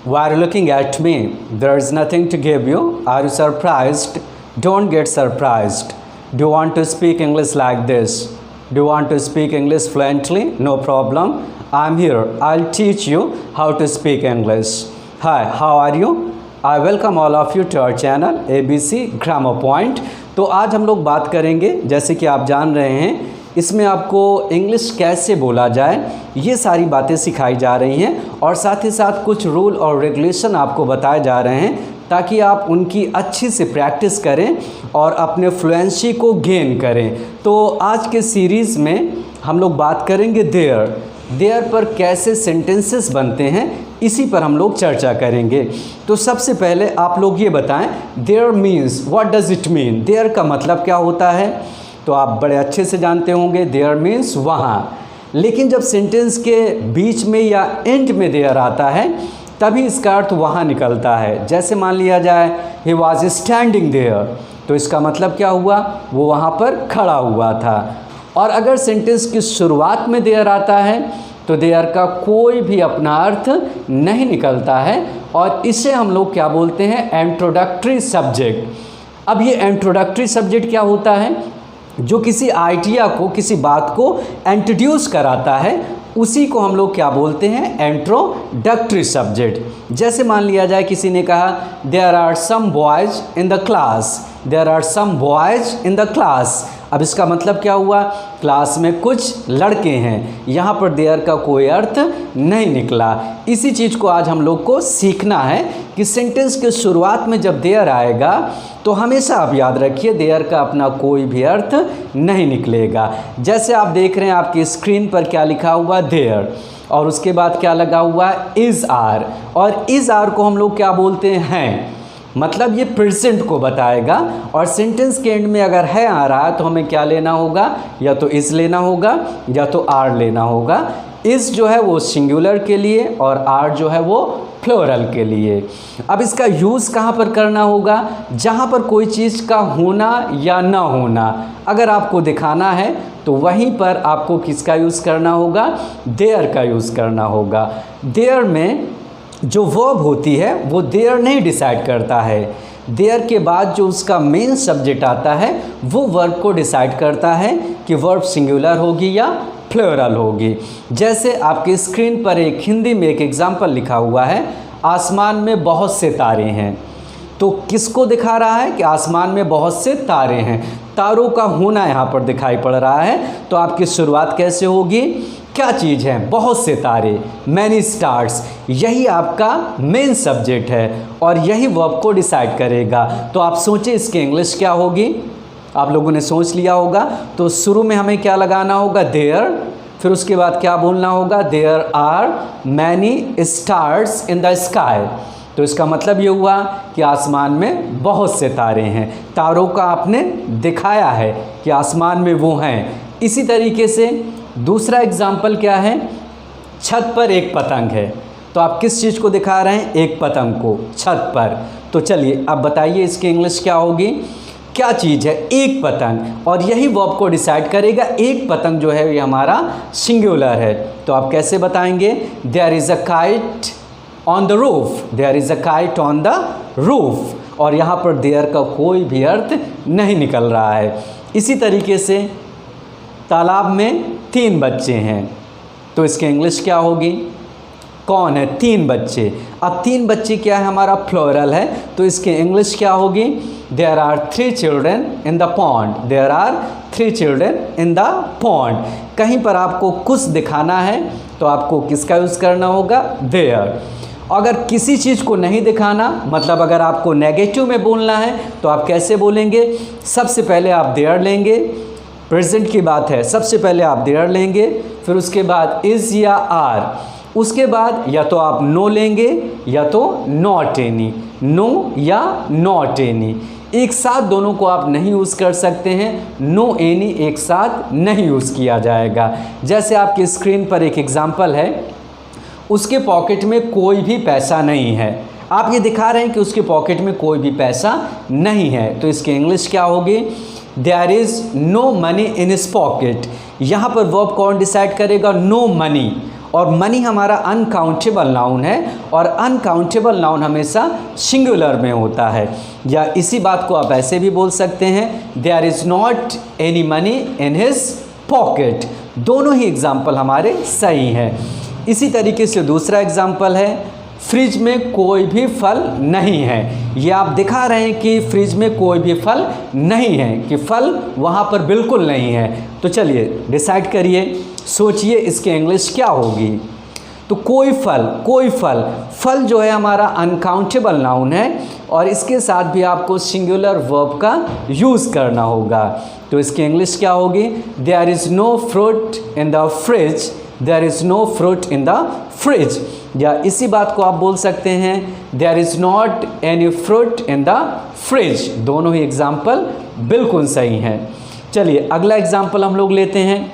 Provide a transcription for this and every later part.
Why are you looking at me? There is nothing to give you. Are you surprised? Don't get surprised. Do you want to speak English like this? Do you want to speak English fluently? No problem. I'm here. I'll teach you how to speak English. Hi, how are you? I welcome all of you to our channel ABC Grammar Point. तो आज हम लोग बात करेंगे, जैसे कि आप जान रहे हैं, इसमें आपको इंग्लिश कैसे बोला जाए ये सारी बातें सिखाई जा रही हैं और साथ ही साथ कुछ रूल और रेगुलेशन आपको बताए जा रहे हैं ताकि आप उनकी अच्छी से प्रैक्टिस करें और अपने फ्लुएंसी को गेन करें। तो आज के सीरीज़ में हम लोग बात करेंगे देयर पर कैसे सेंटेंसेस बनते हैं, इसी पर हम लोग चर्चा करेंगे। तो सबसे पहले आप लोग ये बताएं, there means what does it mean. There का मतलब क्या होता है तो आप बड़े अच्छे से जानते होंगे, देयर मीन्स वहाँ। लेकिन जब सेंटेंस के बीच में या एंड में देयर आता है तभी इसका अर्थ वहाँ निकलता है। जैसे मान लिया जाए ही वॉज स्टैंडिंग देयर, तो इसका मतलब क्या हुआ, वो वहाँ पर खड़ा हुआ था। और अगर सेंटेंस की शुरुआत में देयर आता है तो देयर का कोई भी अपना अर्थ नहीं निकलता है और इसे हम लोग क्या बोलते हैं, इंट्रोडक्टरी सब्जेक्ट। अब ये इंट्रोडक्टरी सब्जेक्ट क्या होता है, जो किसी आइडिया को, किसी बात को इंट्रोड्यूस कराता है, उसी को हम लोग क्या बोलते हैं, इंट्रोडक्टरी सब्जेक्ट। जैसे मान लिया जाए किसी ने कहा there are some boys in the class, there are some boys in the class. अब इसका मतलब क्या हुआ, क्लास में कुछ लड़के हैं। यहाँ पर देयर का कोई अर्थ नहीं निकला। इसी चीज़ को आज हम लोग को सीखना है कि सेंटेंस के शुरुआत में जब देयर आएगा तो हमेशा आप याद रखिए देयर का अपना कोई भी अर्थ नहीं निकलेगा। जैसे आप देख रहे हैं आपकी स्क्रीन पर क्या लिखा हुआ, देयर, और उसके बाद क्या लगा हुआ है, इज़ आर। और इज़ आर को हम लोग क्या बोलते हैं, मतलब ये प्रेजेंट को बताएगा। और सेंटेंस के एंड में अगर है आ रहा है तो हमें क्या लेना होगा, या तो इज़ लेना होगा या तो आर लेना होगा। इज़ जो है वो सिंगुलर के लिए और आर जो है वो प्लूरल के लिए। अब इसका यूज़ कहाँ पर करना होगा, जहाँ पर कोई चीज़ का होना या ना होना अगर आपको दिखाना है तो वहीं पर आपको किसका यूज़ करना होगा, देयर का यूज़ करना होगा। देयर में जो वर्ब होती है वो देयर नहीं डिसाइड करता है, देयर के बाद जो उसका मेन सब्जेक्ट आता है वो वर्ब को डिसाइड करता है कि वर्ब सिंगुलर होगी या प्लूरल होगी। जैसे आपकी स्क्रीन पर एक हिंदी में एक एग्जाम्पल लिखा हुआ है, आसमान में बहुत से तारे हैं। तो किसको दिखा रहा है कि आसमान में बहुत से तारे हैं, तारों का होना यहाँ पर दिखाई पड़ रहा है। तो आपकी शुरुआत कैसे होगी, क्या चीज़ है, बहुत से तारे, मैनी स्टार्स। यही आपका मेन सब्जेक्ट है और यही वर्ब को डिसाइड करेगा। तो आप सोचें इसकी इंग्लिश क्या होगी, आप लोगों ने सोच लिया होगा। तो शुरू में हमें क्या लगाना होगा, देयर, फिर उसके बाद क्या बोलना होगा, there are many stars in the sky. तो इसका मतलब ये हुआ कि आसमान में बहुत से तारे हैं, तारों का आपने दिखाया है कि आसमान में वो हैं। इसी तरीके से दूसरा एग्जाम्पल क्या है, छत पर एक पतंग है। तो आप किस चीज़ को दिखा रहे हैं, एक पतंग को छत पर। तो चलिए अब बताइए इसकी इंग्लिश क्या होगी, क्या चीज़ है, एक पतंग, और यही वर्ब को डिसाइड करेगा। एक पतंग जो है ये हमारा सिंगुलर है। तो आप कैसे बताएंगे, there is a kite on the roof, there is a kite on the roof. और यहाँ पर देयर का कोई भी अर्थ नहीं निकल रहा है। इसी तरीके से तालाब में 3 बच्चे हैं, तो इसकी इंग्लिश क्या होगी, कौन है, 3 बच्चे। अब 3 बच्चे क्या है, हमारा प्लूरल है, तो इसकी इंग्लिश क्या होगी, there are 3 children in the pond, there are 3 children in the pond. कहीं पर आपको कुछ दिखाना है तो आपको किसका यूज़ करना होगा, देयर। अगर किसी चीज़ को नहीं दिखाना, मतलब अगर आपको नेगेटिव में बोलना है तो आप कैसे बोलेंगे, सबसे पहले आप देयर लेंगे, प्रेजेंट की बात है, सबसे पहले आप देयर लेंगे, फिर उसके बाद इज़ या आर, उसके बाद या तो आप नो लेंगे या तो नॉट एनी, नो या नॉट एनी। एक साथ दोनों को आप नहीं यूज़ कर सकते हैं, नो एनी एक साथ नहीं यूज़ किया जाएगा। जैसे आपकी स्क्रीन पर एक एग्जाम्पल है, उसके पॉकेट में कोई भी पैसा नहीं है। आप ये दिखा रहे हैं कि उसके पॉकेट में कोई भी पैसा नहीं है, तो इसकी इंग्लिश क्या होगी, there is no money in his pocket. यहाँ पर वर्ब कौन डिसाइड करेगा, नो मनी, और मनी हमारा अनकाउंटेबल नाउन है और अनकाउंटेबल नाउन हमेशा सिंगुलर में होता है। या इसी बात को आप ऐसे भी बोल सकते हैं, there is not any money in his pocket. दोनों ही एग्जाम्पल हमारे सही हैं। इसी तरीके से दूसरा एग्जाम्पल है, फ्रिज में कोई भी फल नहीं है। ये आप दिखा रहे हैं कि फ्रिज में कोई भी फल नहीं है, कि फल वहाँ पर बिल्कुल नहीं है। तो चलिए डिसाइड करिए, सोचिए इसकी इंग्लिश क्या होगी। तो कोई फल, फल जो है हमारा अनकाउंटेबल नाउन है और इसके साथ भी आपको सिंगुलर वर्ब का यूज़ करना होगा। तो इसकी इंग्लिश क्या होगी, there is no fruit in the fridge, there is no fruit in the fridge. या इसी बात को आप बोल सकते हैं, there is not any fruit in the fridge. दोनों ही एग्जाम्पल बिल्कुल सही हैं। चलिए अगला एग्जाम्पल हम लोग लेते हैं।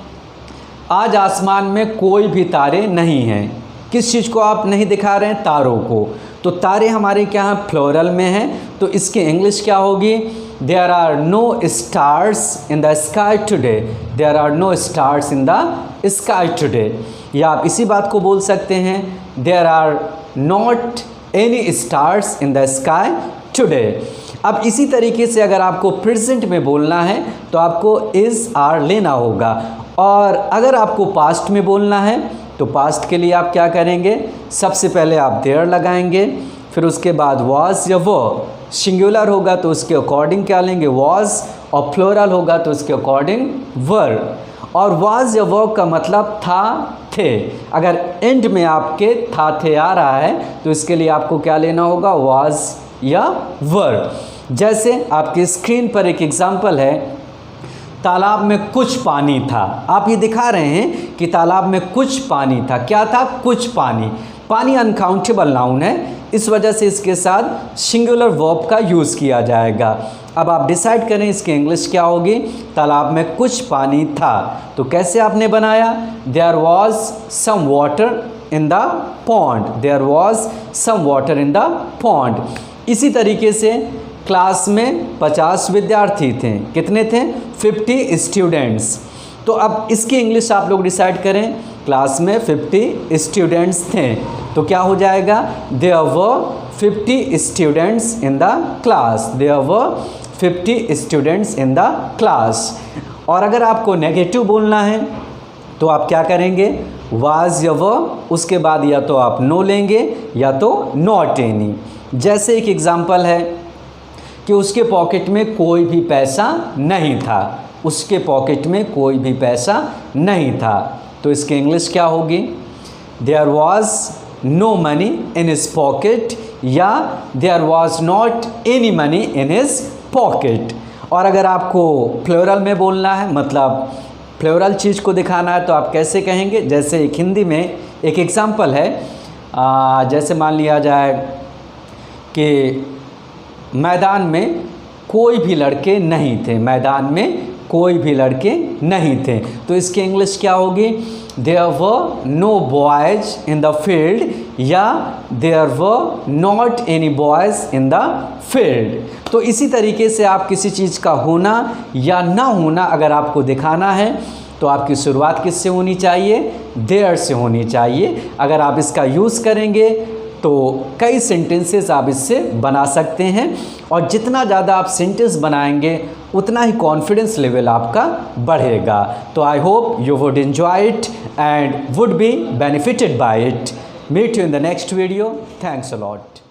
आज आसमान में कोई भी तारे नहीं हैं। किस चीज़ को आप नहीं दिखा रहे हैं, तारों को। तो तारे हमारे क्या हैं, प्लूरल में हैं। तो इसकी इंग्लिश क्या होगी, there are no stars in the sky today, there are no stars in the sky today. या आप इसी बात को बोल सकते हैं, there are not any stars in the sky today. अब इसी तरीके से अगर आपको प्रेजेंट में बोलना है तो आपको इज़ आर लेना होगा, और अगर आपको पास्ट में बोलना है तो पास्ट के लिए आप क्या करेंगे, सबसे पहले आप देयर लगाएंगे, फिर उसके बाद वाज या वो। सिंगुलर होगा तो उसके अकॉर्डिंग क्या लेंगे, वाज, और प्लूरल होगा तो उसके अकॉर्डिंग वर। और वाज या वो का मतलब था, थे। अगर एंड में आपके था थे आ रहा है तो इसके लिए आपको क्या लेना होगा, वाज या वर। जैसे आपकी स्क्रीन पर एक एग्जाम्पल है, तालाब में कुछ पानी था। आप ये दिखा रहे हैं कि तालाब में कुछ पानी था। क्या था, कुछ पानी। पानी अनकाउंटेबल नाउन है, इस वजह से इसके साथ सिंगुलर वर्ब का यूज़ किया जाएगा। अब आप डिसाइड करें इसकी इंग्लिश क्या होगी, तालाब में कुछ पानी था। तो कैसे आपने बनाया, there was some water in the pond, there was some water in the pond. इसी तरीके से क्लास में 50 विद्यार्थी थे। कितने थे, 50 स्टूडेंट्स। तो अब इसकी इंग्लिश आप लोग डिसाइड करें, क्लास में 50 स्टूडेंट्स थे तो क्या हो जाएगा, there were 50 students in the class, there were 50 students in the class. और अगर आपको नेगेटिव बोलना है तो आप क्या करेंगे, वाज या व, उसके बाद या तो आप नो लेंगे या तो नॉट एनी। जैसे एक एग्जाम्पल है कि उसके पॉकेट में कोई भी पैसा नहीं था, उसके पॉकेट में कोई भी पैसा नहीं था। तो इसकी इंग्लिश क्या होगी, there was no money in his pocket, या there was not any money in his pocket. और अगर आपको प्लूरल में बोलना है, मतलब प्लूरल चीज़ को दिखाना है, तो आप कैसे कहेंगे, जैसे एक हिंदी में एक एग्जाम्पल है, जैसे मान लिया जाए कि मैदान में कोई भी लड़के नहीं थे, मैदान में कोई भी लड़के नहीं थे। तो इसकी इंग्लिश क्या होगी, there were no boys in the field, या there were not any boys in the field. तो इसी तरीके से आप किसी चीज़ का होना या ना होना अगर आपको दिखाना है तो आपकी शुरुआत किससे होनी चाहिए, देयर से होनी चाहिए। अगर आप इसका यूज़ करेंगे तो कई सेंटेंसेस आप इससे बना सकते हैं, और जितना ज़्यादा आप सेंटेंस बनाएंगे उतना ही कॉन्फिडेंस लेवल आपका बढ़ेगा। तो I hope you would enjoy it and would be benefited by it. Meet you in the next video. Thanks a lot.